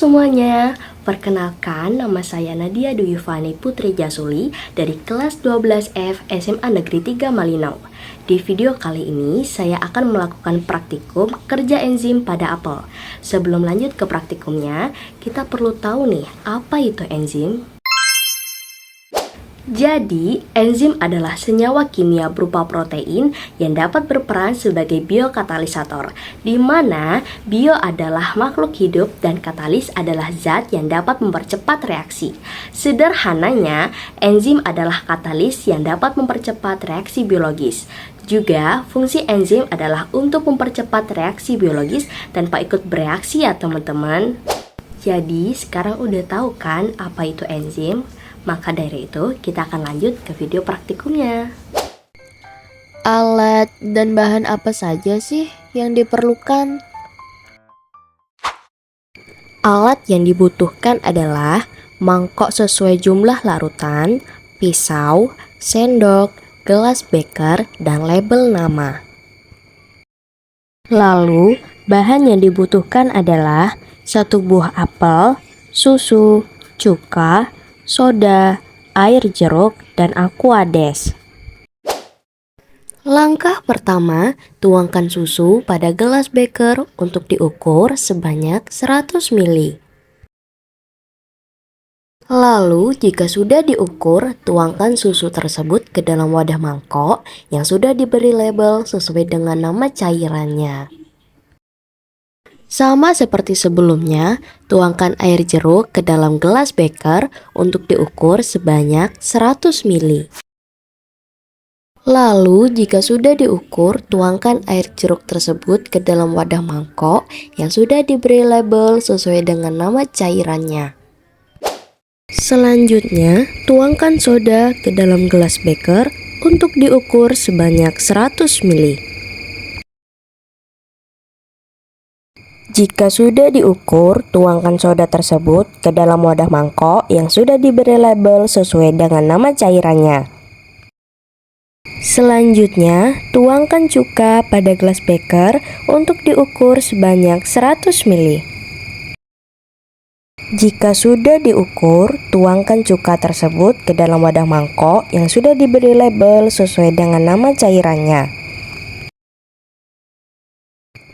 semuanya, perkenalkan nama saya Nadia Duyufani Putri Jasuli dari kelas 12F SMA Negeri 3 Malinau. Di video kali ini saya akan melakukan praktikum kerja enzim pada apel. Sebelum lanjut ke praktikumnya, kita perlu tahu nih, apa itu enzim? Jadi, enzim adalah senyawa kimia berupa protein yang dapat berperan sebagai biokatalisator, di mana bio adalah makhluk hidup dan katalis adalah zat yang dapat mempercepat reaksi. Sederhananya, enzim adalah katalis yang dapat mempercepat reaksi biologis. Juga, fungsi enzim adalah untuk mempercepat reaksi biologis tanpa ikut bereaksi ya teman-teman. Jadi, sekarang udah tahu kan apa itu enzim? Maka dari itu, kita akan lanjut ke video praktikumnya. Alat dan bahan apa saja sih yang diperlukan? Alat yang dibutuhkan adalah mangkok sesuai jumlah larutan, pisau, sendok, gelas beker, dan label nama. Lalu, bahan yang dibutuhkan adalah 1 buah apel, susu, cuka, soda, air jeruk, dan aquades. Langkah pertama, tuangkan susu pada gelas beker untuk diukur sebanyak 100 ml. Lalu, jika sudah diukur, tuangkan susu tersebut ke dalam wadah mangkok yang sudah diberi label sesuai dengan nama cairannya. Sama seperti sebelumnya, tuangkan air jeruk ke dalam gelas beker untuk diukur sebanyak 100 ml. Lalu, jika sudah diukur, tuangkan air jeruk tersebut ke dalam wadah mangkok yang sudah diberi label sesuai dengan nama cairannya. Selanjutnya, tuangkan soda ke dalam gelas beker untuk diukur sebanyak 100 ml. Jika sudah diukur, tuangkan soda tersebut ke dalam wadah mangkok yang sudah diberi label sesuai dengan nama cairannya. Selanjutnya, tuangkan cuka pada gelas beker untuk diukur sebanyak 100 ml. Jika sudah diukur, tuangkan cuka tersebut ke dalam wadah mangkok yang sudah diberi label sesuai dengan nama cairannya.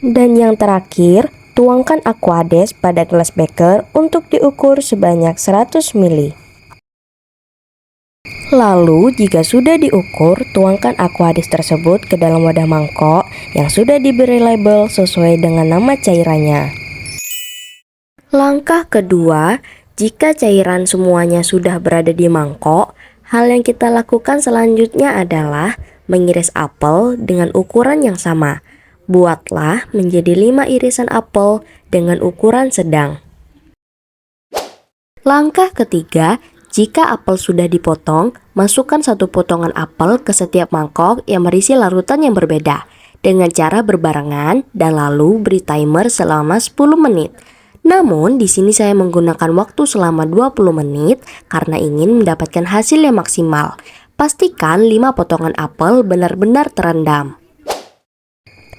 Dan yang terakhir, tuangkan aquades pada gelas beker untuk diukur sebanyak 100 ml. Lalu, jika sudah diukur, tuangkan aquades tersebut ke dalam wadah mangkok yang sudah diberi label sesuai dengan nama cairannya. Langkah kedua, jika cairan semuanya sudah berada di mangkok, hal yang kita lakukan selanjutnya adalah mengiris apel dengan ukuran yang sama. Buatlah menjadi 5 irisan apel dengan ukuran sedang. Langkah ketiga, jika apel sudah dipotong, masukkan 1 potongan apel ke setiap mangkok yang berisi larutan yang berbeda dengan cara berbarengan dan lalu beri timer selama 10 menit. Namun, di sini saya menggunakan waktu selama 20 menit karena ingin mendapatkan hasil yang maksimal. Pastikan 5 potongan apel benar-benar terendam.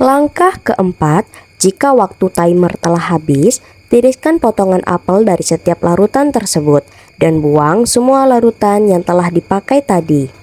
Langkah keempat, jika waktu timer telah habis, tiriskan potongan apel dari setiap larutan tersebut dan buang semua larutan yang telah dipakai tadi.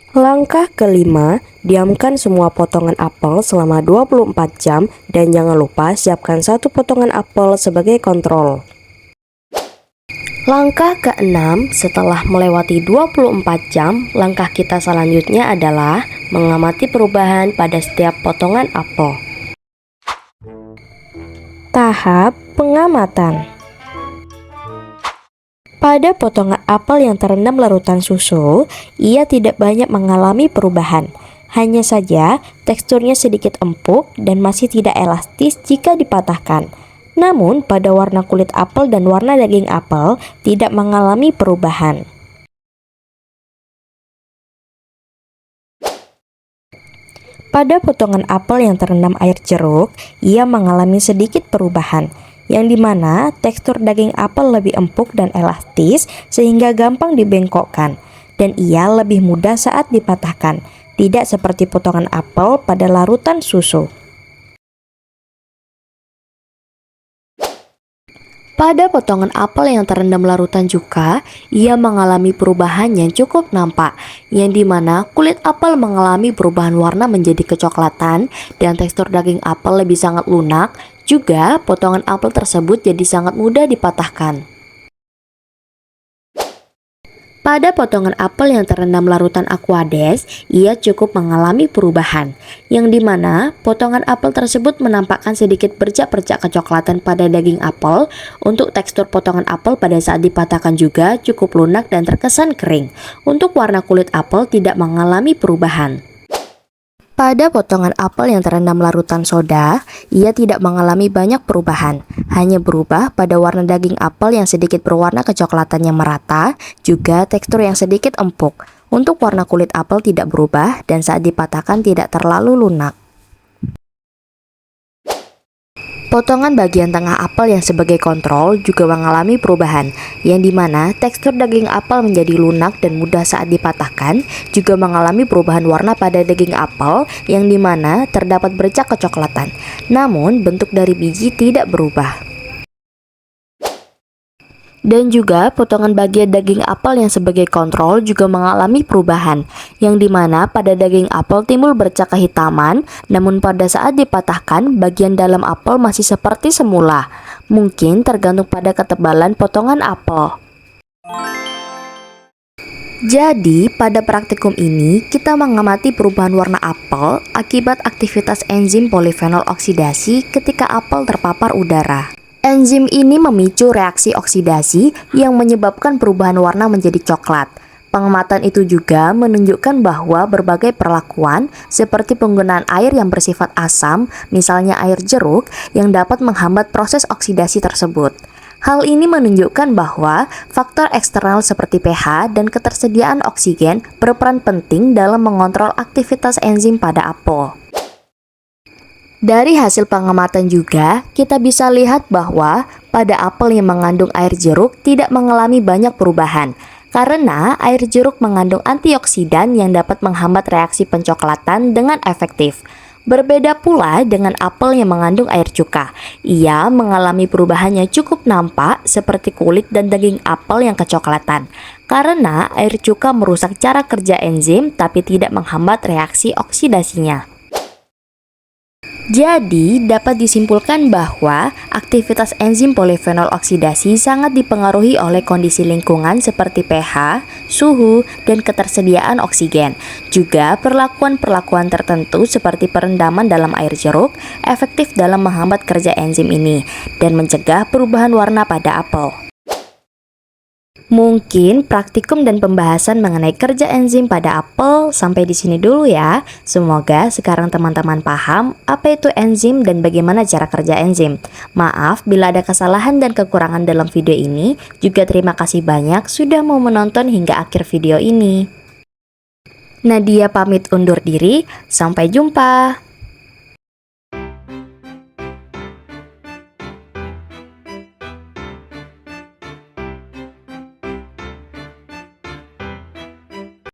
Langkah kelima, diamkan semua potongan apel selama 24 jam dan jangan lupa siapkan 1 potongan apel sebagai kontrol. Langkah keenam, setelah melewati 24 jam, langkah kita selanjutnya adalah mengamati perubahan pada setiap potongan apel. Tahap pengamatan. Pada potongan apel yang terendam larutan susu, ia tidak banyak mengalami perubahan. Hanya saja teksturnya sedikit empuk dan masih tidak elastis jika dipatahkan. Namun pada warna kulit apel dan warna daging apel tidak mengalami perubahan. Pada potongan apel yang terendam air jeruk, ia mengalami sedikit perubahan, yang dimana tekstur daging apel lebih empuk dan elastis sehingga gampang dibengkokkan, dan ia lebih mudah saat dipatahkan, tidak seperti potongan apel pada larutan susu. Pada potongan apel yang terendam larutan cuka, ia mengalami perubahan yang cukup nampak, yang dimana kulit apel mengalami perubahan warna menjadi kecoklatan dan tekstur daging apel lebih sangat lunak. Juga, potongan apel tersebut jadi sangat mudah dipatahkan. Pada potongan apel yang terendam larutan aquades, ia cukup mengalami perubahan, yang dimana potongan apel tersebut menampakkan sedikit bercak-bercak kecoklatan pada daging apel. Untuk tekstur potongan apel pada saat dipatahkan juga cukup lunak dan terkesan kering. Untuk warna kulit apel tidak mengalami perubahan. Pada potongan apel yang terendam larutan soda, ia tidak mengalami banyak perubahan, hanya berubah pada warna daging apel yang sedikit berwarna kecoklatan yang merata, juga tekstur yang sedikit empuk. Untuk warna kulit apel tidak berubah dan saat dipatahkan tidak terlalu lunak. Potongan bagian tengah apel yang sebagai kontrol juga mengalami perubahan, yang dimana tekstur daging apel menjadi lunak dan mudah saat dipatahkan, juga mengalami perubahan warna pada daging apel, yang dimana terdapat bercak kecoklatan. Namun bentuk dari biji tidak berubah. Dan juga potongan bagian daging apel yang sebagai kontrol juga mengalami perubahan, yang dimana pada daging apel timbul bercak kehitaman, namun pada saat dipatahkan bagian dalam apel masih seperti semula. Mungkin tergantung pada ketebalan potongan apel. Jadi, pada praktikum ini kita mengamati perubahan warna apel akibat aktivitas enzim polifenol oksidasi ketika apel terpapar udara. Enzim ini memicu reaksi oksidasi yang menyebabkan perubahan warna menjadi coklat. Pengamatan itu juga menunjukkan bahwa berbagai perlakuan seperti penggunaan air yang bersifat asam, misalnya air jeruk, yang dapat menghambat proses oksidasi tersebut. Hal ini menunjukkan bahwa faktor eksternal seperti pH dan ketersediaan oksigen berperan penting dalam mengontrol aktivitas enzim pada apel. Dari hasil pengamatan juga, kita bisa lihat bahwa pada apel yang mengandung air jeruk tidak mengalami banyak perubahan, karena air jeruk mengandung antioksidan yang dapat menghambat reaksi pencoklatan dengan efektif. Berbeda pula dengan apel yang mengandung air cuka, ia mengalami perubahannya cukup nampak seperti kulit dan daging apel yang kecoklatan, karena air cuka merusak cara kerja enzim tapi tidak menghambat reaksi oksidasinya. Jadi, dapat disimpulkan bahwa aktivitas enzim polifenol oksidasi sangat dipengaruhi oleh kondisi lingkungan seperti pH, suhu, dan ketersediaan oksigen. Juga perlakuan-perlakuan tertentu seperti perendaman dalam air jeruk efektif dalam menghambat kerja enzim ini dan mencegah perubahan warna pada apel. Mungkin praktikum dan pembahasan mengenai kerja enzim pada apel sampai di sini dulu ya. Semoga sekarang teman-teman paham apa itu enzim dan bagaimana cara kerja enzim. Maaf bila ada kesalahan dan kekurangan dalam video ini. Juga terima kasih banyak sudah mau menonton hingga akhir video ini. Nadia pamit undur diri, sampai jumpa.